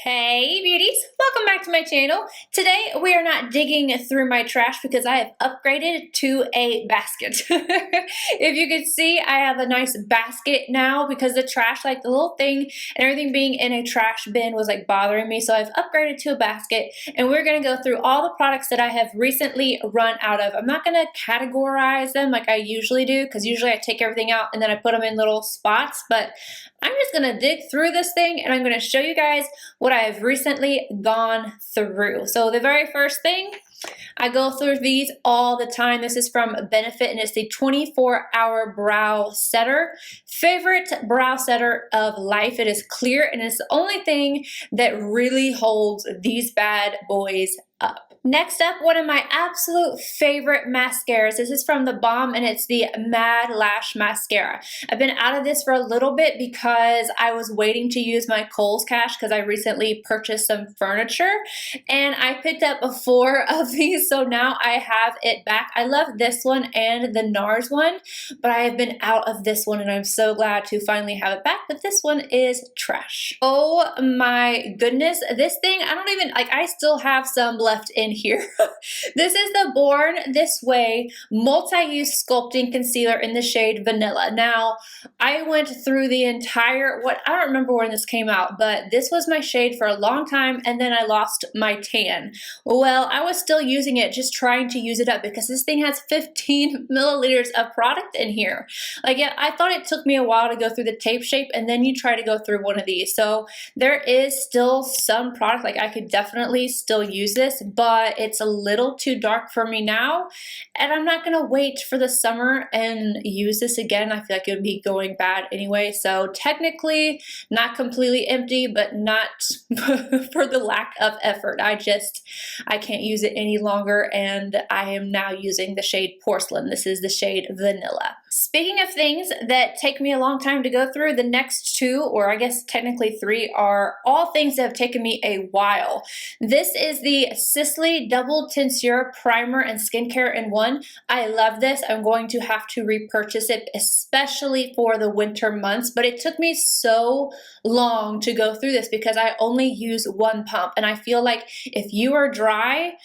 Hey beauties, welcome back to my channel. Today we are not digging through my trash because I have upgraded to a basket. If you can see, I have a nice basket now because the trash, like the little thing and everything being in a trash bin was like bothering me. So I've upgraded to a basket and we're going to go through all the products that I have recently run out of. I'm not going to categorize them like I usually do because usually I take everything out and then I put them in little spots, but I'm just going to dig through this thing and I'm going to show you guys what I've recently gone through. So the very first thing, I go through these all the time. This is from Benefit and it's the 24-hour brow setter. Favorite brow setter of life. It is clear and it's the only thing that really holds these bad boys up. Next up, one of my absolute favorite mascaras. This is from the Balm and it's the Mad Lash Mascara. I've been out of this for a little bit because I was waiting to use my Kohl's cash because I recently purchased some furniture and I picked up 4 of these, so now I have it back. I love this one and the NARS one, but I have been out of this one and I'm so glad to finally have it back, but this one is trash. Oh my goodness, this thing, I don't even, like, I still have some left in here. This is the Born This Way multi-use sculpting concealer in the shade Vanilla. Now, I went through the entire, I don't remember when this came out, but this was my shade for a long time and then I lost my tan. Well, I was still using it, just trying to use it up because this thing has 15 milliliters of product in here. Like, yeah, I thought it took me a while to go through the tape shape and then you try to go through one of these. So there is still some product, like I could definitely still use this, but it's a little too dark for me now and I'm not gonna wait for the summer and use this again. I feel like it would be going bad anyway. So technically not completely empty, but not for the lack of effort. I can't use it any longer and I am now using the shade Porcelain. This is the shade Vanilla. Speaking of things that take me a long time to go through, the next 2, or I guess technically 3, are all things that have taken me a while. This is the Sisley Double Tensure Primer and Skincare in One. I love this. I'm going to have to repurchase it, especially for the winter months, but it took me so long to go through this because I only use 1 pump, and I feel like if you are dry,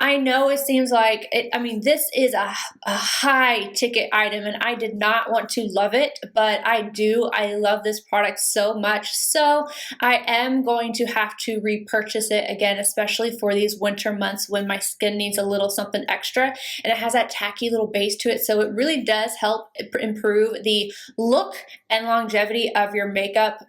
I know it seems like it, I mean, this is a high ticket item and I did not want to love it, but I do. I love this product so much. So I am going to have to repurchase it again, especially for these winter months when my skin needs a little something extra. And it has that tacky little base to it. So it really does help improve the look and longevity of your makeup.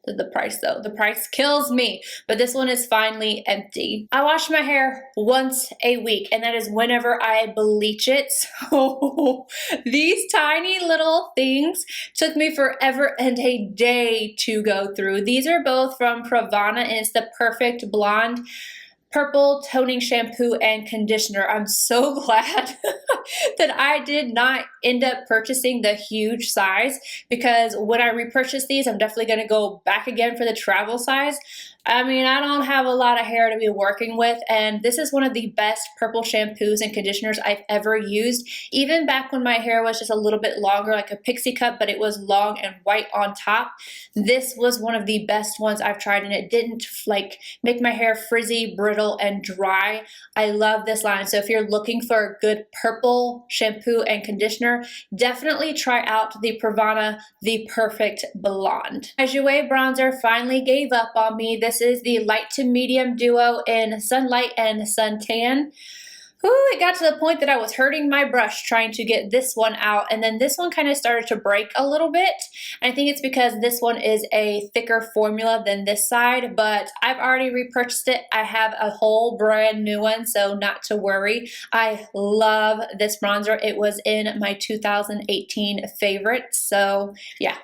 The price though, the price kills me, but this one is finally empty. I wash my hair once a week and that is whenever I bleach it. So these tiny little things took me forever and a day to go through. These are both from Pravana and it's the Perfect Blonde Purple Toning Shampoo and Conditioner. I'm so glad that I did not end up purchasing the huge size because when I repurchase these, I'm definitely going to go back again for the travel size. I mean, I don't have a lot of hair to be working with, and this is one of the best purple shampoos and conditioners I've ever used. Even back when my hair was just a little bit longer, like a pixie cut, but it was long and white on top. This was one of the best ones I've tried, and it didn't like make my hair frizzy, brittle, and dry. I love this line. So if you're looking for a good purple shampoo and conditioner, definitely try out the Pravana The Perfect Blonde. My Jouer bronzer finally gave up on me. This is the light to medium duo in Sunlight and Suntan. Ooh, it got to the point that I was hurting my brush trying to get this one out, and then this one kind of started to break a little bit. I think it's because this one is a thicker formula than this side, but I've already repurchased it. I have a whole brand new one, so not to worry. I love this bronzer. It was in my 2018 favorites, so yeah,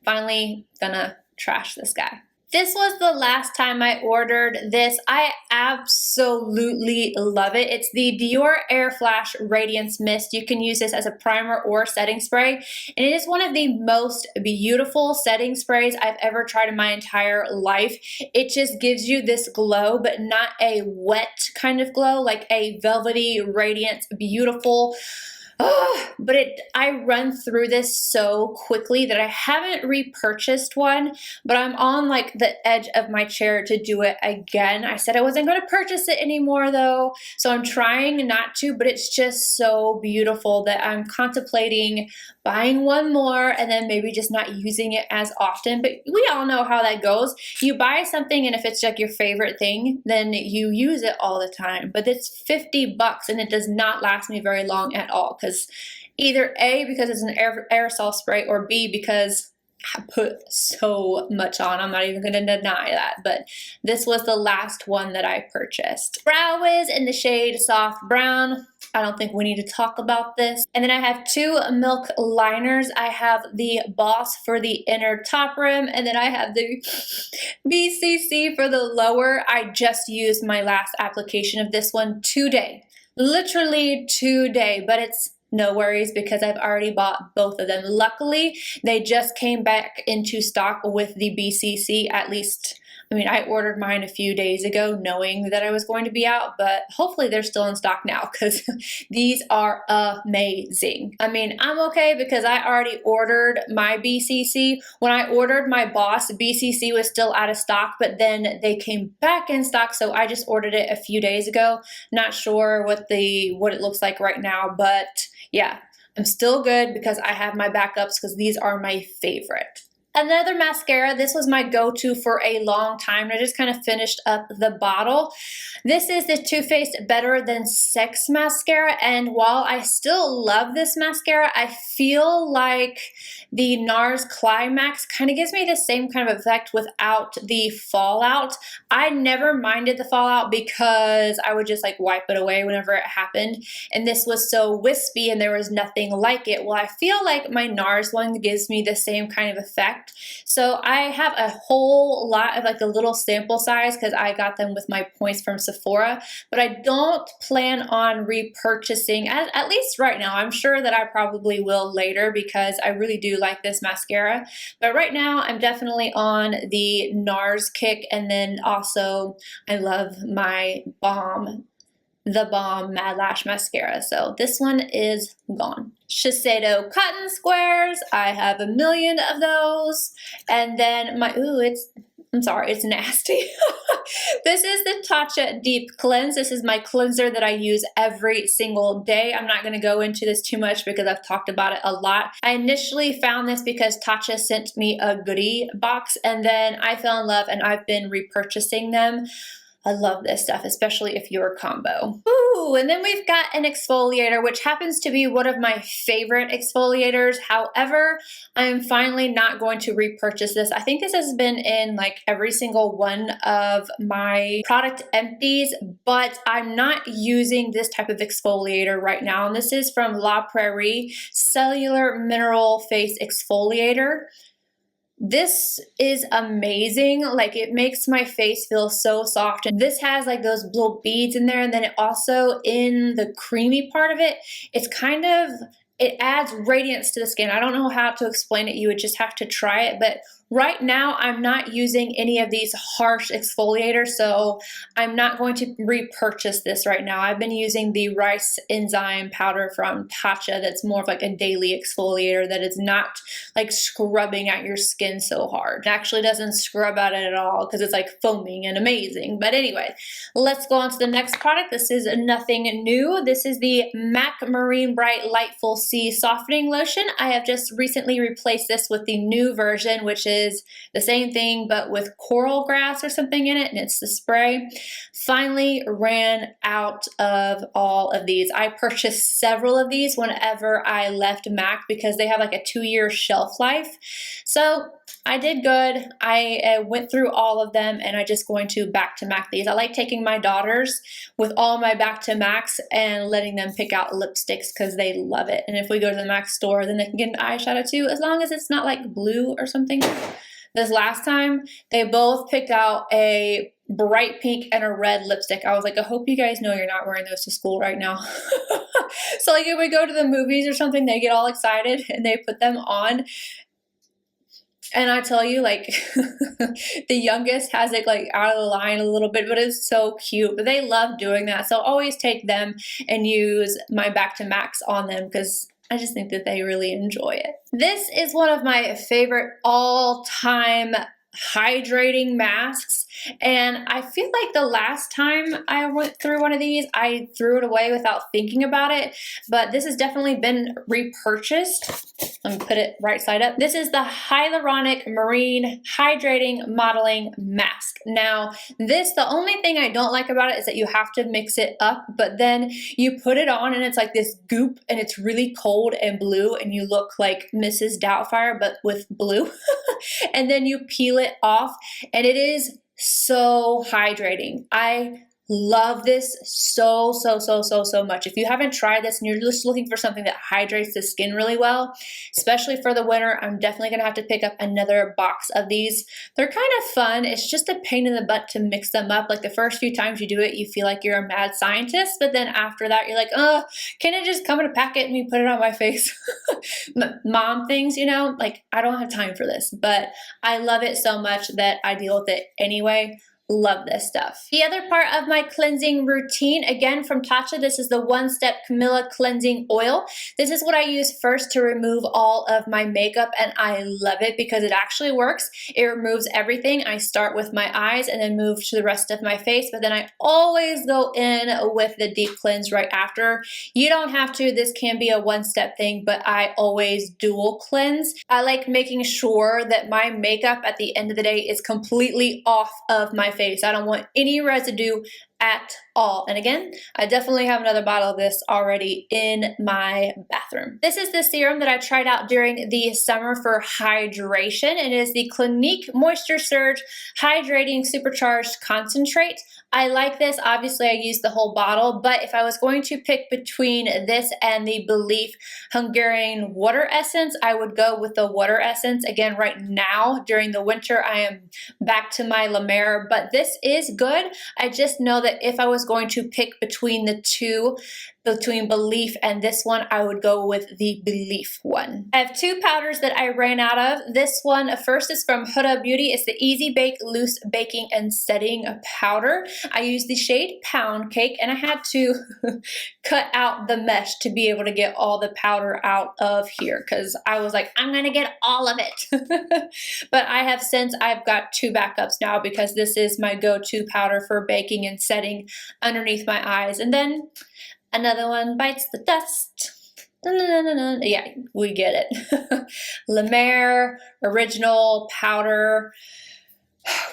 finally gonna trash this guy. This was the last time I ordered this. I absolutely love it. It's the Dior Air Flash Radiance Mist. You can use this as a primer or setting spray. And it is one of the most beautiful setting sprays I've ever tried in my entire life. It just gives you this glow, but not a wet kind of glow, like a velvety, radiant, beautiful Oh, but I run through this so quickly that I haven't repurchased one, but I'm on like the edge of my chair to do it again. I said I wasn't going to purchase it anymore though, so I'm trying not to, but it's just so beautiful that I'm contemplating buying one more and then maybe just not using it as often. But we all know how that goes. You buy something and if it's like your favorite thing, then you use it all the time. But it's $50 and it does not last me very long at all, because either A, because it's an aerosol spray, or B, because I put so much on. I'm not even going to deny that, but this was the last one that I purchased. Brow Wiz in the shade Soft Brown. I don't think we need to talk about this. And then I have two Milk liners. I have the Boss for the inner top rim, and then I have the BCC for the lower. I just used my last application of this one today. Literally today, but it's no worries because I've already bought both of them. Luckily, they just came back into stock with the BCC, at least. I mean, I ordered mine a few days ago knowing that I was going to be out, but hopefully they're still in stock now because these are amazing. I mean, I'm okay because I already ordered my BCC. When I ordered my Boss, BCC was still out of stock, but then they came back in stock, so I just ordered it a few days ago. Not sure what it looks like right now, but yeah, I'm still good because I have my backups because these are my favorite. Another mascara, this was my go-to for a long time. I just kind of finished up the bottle. This is the Too Faced Better Than Sex mascara, and while I still love this mascara, I feel like the NARS Climax kind of gives me the same kind of effect without the fallout. I never minded the fallout because I would just like wipe it away whenever it happened, and this was so wispy and there was nothing like it. Well, I feel like my NARS one gives me the same kind of effect. So I have a whole lot of like a little sample size because I got them with my points from Sephora, but I don't plan on repurchasing, at least right now. I'm sure that I probably will later because I really do like this mascara. But right now I'm definitely on the NARS kick, and then also I love my Balm, the Balm Mad Lash Mascara. So this one is gone. Shiseido Cotton Squares. I have a million of those. And then my, I'm sorry, it's nasty. This is the TATCHA Deep Cleanse. This is my cleanser that I use every single day. I'm not going to go into this too much because I've talked about it a lot. I initially found this because TATCHA sent me a goodie box, and then I fell in love and I've been repurchasing them. I love this stuff, especially if you're a combo. Ooh, and then we've got an exfoliator, which happens to be one of my favorite exfoliators. However, I'm finally not going to repurchase this. I think this has been in like every single one of my product empties, but I'm not using this type of exfoliator right now. And this is from La Prairie Cellular Mineral Face Exfoliator. This is amazing. Like, it makes my face feel so soft, and this has like those little beads in there, and then it also, in the creamy part of it, it's kind of, it adds radiance to the skin. I don't know how to explain it. You would just have to try it, but right now I'm not using any of these harsh exfoliators, so I'm not going to repurchase this right now. I've been using the rice enzyme powder from TATCHA that's more of like a daily exfoliator that is not like scrubbing at your skin so hard. It actually doesn't scrub at it at all because it's like foaming and amazing. But anyway, let's go on to the next product. This is nothing new. This is the MAC Marine Bright Lightful Sea Softening Lotion. I have just recently replaced this with the new version, which is the same thing but with coral grass or something in it, and it's the spray. Finally ran out of all of these. I purchased several of these whenever I left MAC because they have like a 2-year shelf life. So I did good. I went through all of them, and I'm just going to back to MAC these. I like taking my daughters with all my back to MACs and letting them pick out lipsticks because they love it. And if we go to the MAC store, then they can get an eyeshadow too, as long as it's not like blue or something. This last time, they both picked out a bright pink and a red lipstick. I was like, I hope you guys know you're not wearing those to school right now. So like if we go to the movies or something, they get all excited and they put them on. And I tell you, like, the youngest has it like out of the line a little bit, but it's so cute. But they love doing that. So always take them and use my Back to Max on them because I just think that they really enjoy it. This is one of my favorite all-time hydrating masks, and I feel like the last time I went through one of these, I threw it away without thinking about it, but this has definitely been repurchased. Let me put it right side up. This is the Hyaluronic Marine Hydrating Modeling Mask. Now, the only thing I don't like about it is that you have to mix it up, but then you put it on and it's like this goop and it's really cold and blue and you look like Mrs. Doubtfire, but with blue. And then you peel it off and it is so hydrating. I love this so much. If you haven't tried this and you're just looking for something that hydrates the skin really well, especially for the winter, I'm definitely gonna have to pick up another box of these. They're kind of fun. It's just a pain in the butt to mix them up. Like the first few times you do it, you feel like you're a mad scientist, but then after that, you're like, oh, can it just come in a packet and we put it on my face? Mom things, you know, like I don't have time for this, but I love it so much that I deal with it anyway. Love this stuff. The other part of my cleansing routine, again from TATCHA, this is the One Step Camilla Cleansing Oil. This is what I use first to remove all of my makeup, and I love it because it actually works. It removes everything. I start with my eyes and then move to the rest of my face, but then I always go in with the deep cleanse right after. You don't have to. This can be a one-step thing, but I always dual cleanse. I like making sure that my makeup at the end of the day is completely off of my face. I don't want any residue at all. And again, I definitely have another bottle of this already in my bathroom. This is the serum that I tried out during the summer for hydration. It is the Clinique Moisture Surge Hydrating Supercharged Concentrate. I like this. Obviously, I used the whole bottle, but if I was going to pick between this and the Belief Hungarian Water Essence, I would go with the Water Essence. Again, right now, during the winter, I am back to my La Mer, but this is good. I just know that if I was going to pick between the two, between Belief and this one, I would go with the Belief one. I have two powders that I ran out of. This one first is from Huda Beauty. It's the Easy Bake Loose Baking and Setting Powder. I used the shade Pound Cake and I had to cut out the mesh to be able to get all the powder out of here because I was like, I'm gonna get all of it. But I've got two backups now because this is my go-to powder for baking and setting underneath my eyes. And then another one bites the dust. Yeah, we get it. La Mer Original Powder.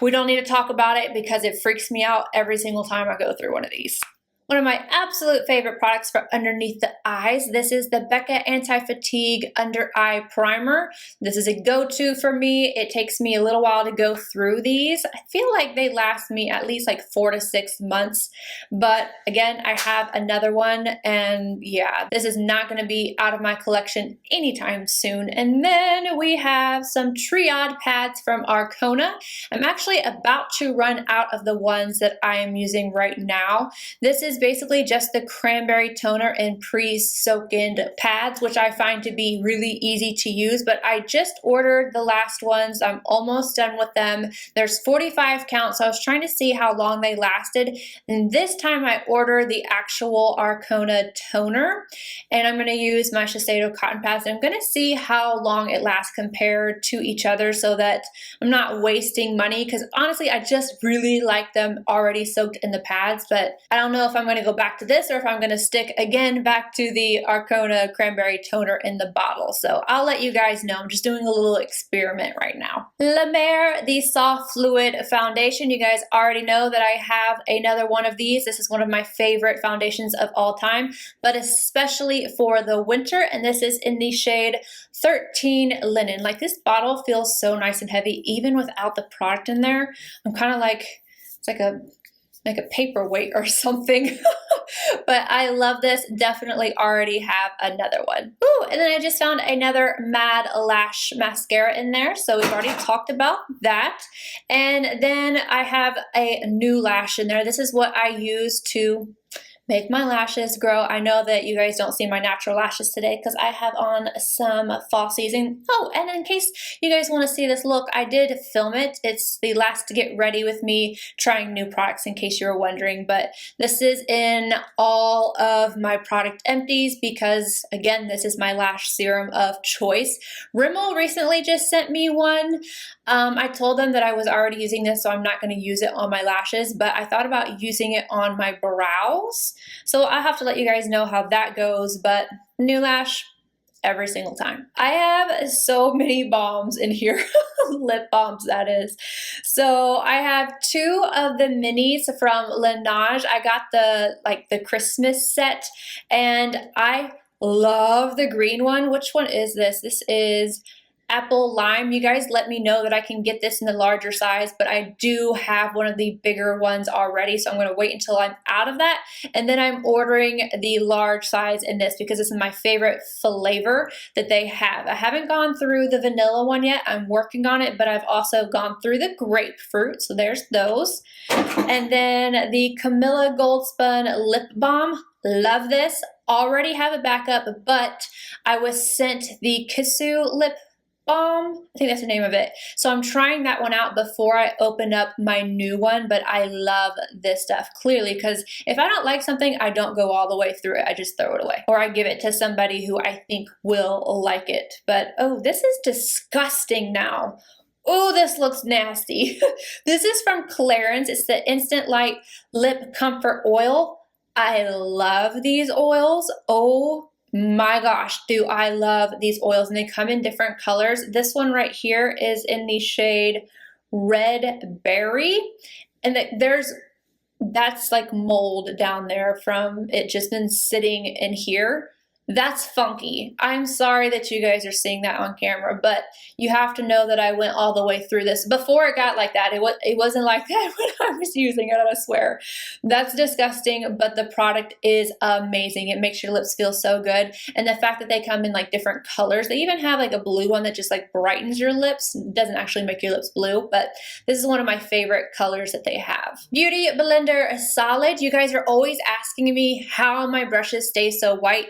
We don't need to talk about it because it freaks me out every single time I go through one of these. One of my absolute favorite products for underneath the eyes. This is the Becca Anti-Fatigue Under Eye Primer. This is a go-to for me. It takes me a little while to go through these. I feel like they last me at least like 4 to 6 months. But again, I have another one and yeah, this is not gonna be out of my collection anytime soon. And then we have some Triad pads from Arcona. I'm actually about to run out of the ones that I am using right now. This is basically just the cranberry toner and pre-soaked pads, which I find to be really easy to use, but I just ordered the last ones. I'm almost done with them. There's 45 counts, so I was trying to see how long they lasted, and this time I ordered the actual Arcona toner, and I'm going to use my Shiseido cotton pads, and I'm going to see how long it lasts compared to each other so that I'm not wasting money, because honestly, I just really like them already soaked in the pads, but I don't know if I'm going to go back to this or if I'm going to stick again back to the Arcona cranberry toner in the bottle. So I'll let you guys know. I'm just doing a little experiment right now. La Mer, the Soft Fluid Foundation. You guys already know that I have another one of these. This is one of my favorite foundations of all time, but especially for the winter. And this is in the shade 13 Linen. Like, this bottle feels so nice and heavy even without the product in there. I'm kind of like, it's like a paperweight or something. But I love this. Definitely already have another one. Ooh, and then I just found another Mad Lash mascara in there. So we've already talked about that. And then I have a new lash in there. This is what I use to make my lashes grow. I know that you guys don't see my natural lashes today because I have on some fall season. Oh, and in case you guys want to see this look, I did film it. It's the last to get ready with me trying new products, in case you were wondering, but this is in all of my product empties because, again, this is my lash serum of choice. Rimmel recently just sent me one. I told them that I was already using this, so I'm not going to use it on my lashes, but I thought about using it on my brows. So I'll have to let you guys know how that goes, but new lash every single time. I have so many balms in here, lip balms that is. So I have two of the minis from Laneige. I got the Christmas set, and I love the green one. Which one is this? This is Apple Lime. You guys let me know that I can get this in the larger size, but I do have one of the bigger ones already, so I'm going to wait until I'm out of that, and then I'm ordering the large size in this because this is my favorite flavor that they have. I haven't gone through the vanilla one yet. I'm working on it, but I've also gone through the grapefruit, so there's those. And then the Camilla Gold Spun Lip Balm. Love this. Already have a backup, but I was sent the KISSU Lip Balm, I think that's the name of it. So I'm trying that one out before I open up my new one, but I love this stuff clearly because if I don't like something, I don't go all the way through it. I just throw it away or I give it to somebody who I think will like it. But oh, this is disgusting now. Oh, this looks nasty. This is from Clarins. It's the Instant Light Lip Comfort Oil. I love these oils. Oh my gosh, do I love these oils, and they come in different colors. This one right here is in the shade Red Berry, and that's like mold down there from it just been sitting in here. That's funky. I'm sorry that you guys are seeing that on camera, but you have to know that I went all the way through this. Before it got like that, it wasn't like that when I was using it, I swear. That's disgusting, but the product is amazing. It makes your lips feel so good. And the fact that they come in like different colors, they even have like a blue one that just like brightens your lips. It doesn't actually make your lips blue, but this is one of my favorite colors that they have. Beauty Blender Solid. You guys are always asking me how my brushes stay so white.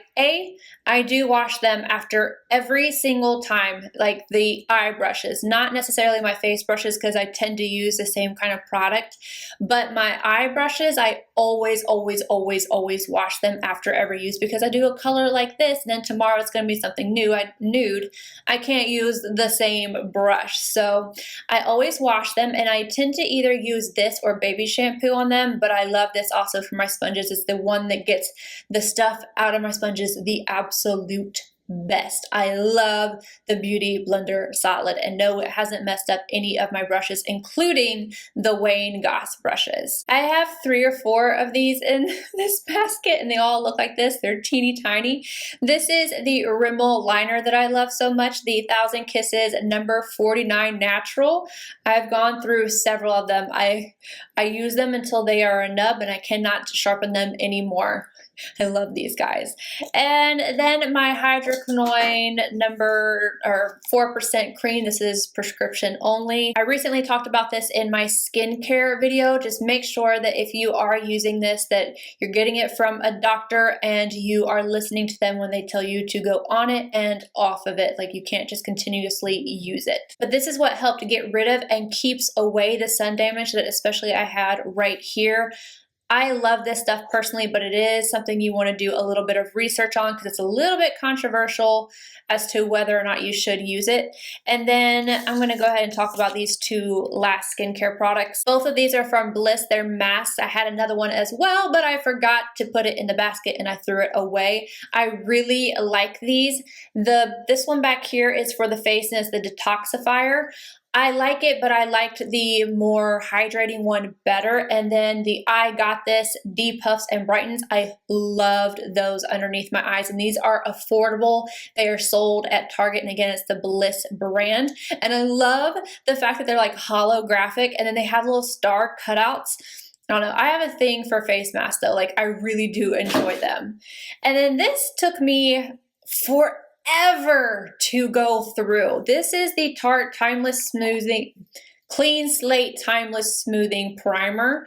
I do wash them after every single time, like the eye brushes, not necessarily my face brushes because I tend to use the same kind of product, but my eye brushes, I always wash them after every use because I do a color like this and then tomorrow it's going to be something nude. I can't use the same brush, so I always wash them, and I tend to either use this or baby shampoo on them, but I love this also for my sponges. It's the one that gets the stuff out of my sponges the absolute best. I love the Beauty Blender Solid, and no, it hasn't messed up any of my brushes, including the Wayne Goss brushes. I have 3 or 4 of these in this basket, and they all look like this. They're teeny tiny. This is the Rimmel liner that I love so much, the 1000 Kisses number 49 Natural. I've gone through several of them. I use them until they are a nub, and I cannot sharpen them anymore. I love these guys. And then my hydroquinone number 4% cream. This is prescription only. I recently talked about this in my skincare video. Just make sure that if you are using this, that you're getting it from a doctor and you are listening to them when they tell you to go on it and off of it. Like, you can't just continuously use it. But this is what helped to get rid of and keeps away the sun damage that especially I had right here. I love this stuff personally, but it is something you want to do a little bit of research on because it's a little bit controversial as to whether or not you should use it. And then I'm going to go ahead and talk about these 2 last skincare products. Both of these are from Bliss. They're masks. I had another one as well, but I forgot to put it in the basket and I threw it away. I really like these. This one back here is for the face and it's the detoxifier. I like it, but I liked the more hydrating one better. And then the I Got This Depuffs and Brightens, I loved those underneath my eyes. And these are affordable. They are sold at Target. And again, it's the Bliss brand. And I love the fact that they're like holographic and then they have little star cutouts. I don't know. I have a thing for face masks though. Like, I really do enjoy them. And then this took me forever to go through. This is the Tarte Timeless Smoothing Clean Slate Timeless Smoothing Primer.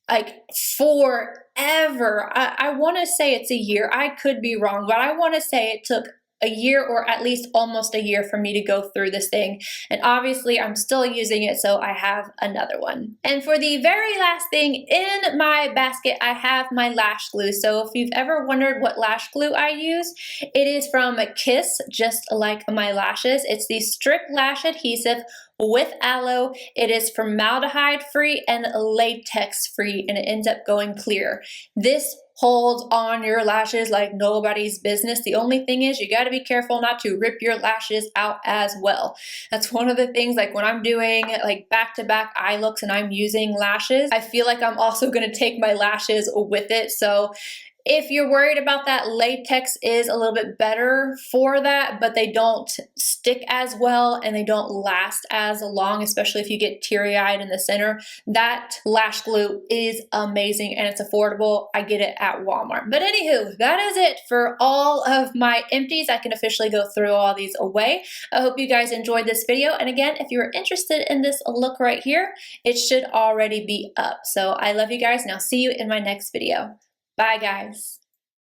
like forever. I want to say it's a year. I could be wrong, but I want to say it took a year or at least almost a year for me to go through this thing. And obviously I'm still using it, so I have another one. And for the very last thing in my basket, I have my lash glue. So if you've ever wondered what lash glue I use, it is from KISS, just like my lashes. It's the Strict Lash Adhesive with aloe. It is formaldehyde free and latex free, and it ends up going clear. This holds on your lashes like nobody's business. The only thing is you got to be careful not to rip your lashes out as well. That's one of the things, like when I'm doing like back-to-back eye looks and I'm using lashes, I feel like I'm also going to take my lashes with it. So if you're worried about that, latex is a little bit better for that, but they don't stick as well and they don't last as long, especially if you get teary-eyed in the center. That lash glue is amazing and it's affordable. I get it at Walmart. But anywho, that is it for all of my empties. I can officially go through all these away. I hope you guys enjoyed this video. And again, if you're interested in this look right here, it should already be up. So I love you guys and I'll see you in my next video. Bye, guys.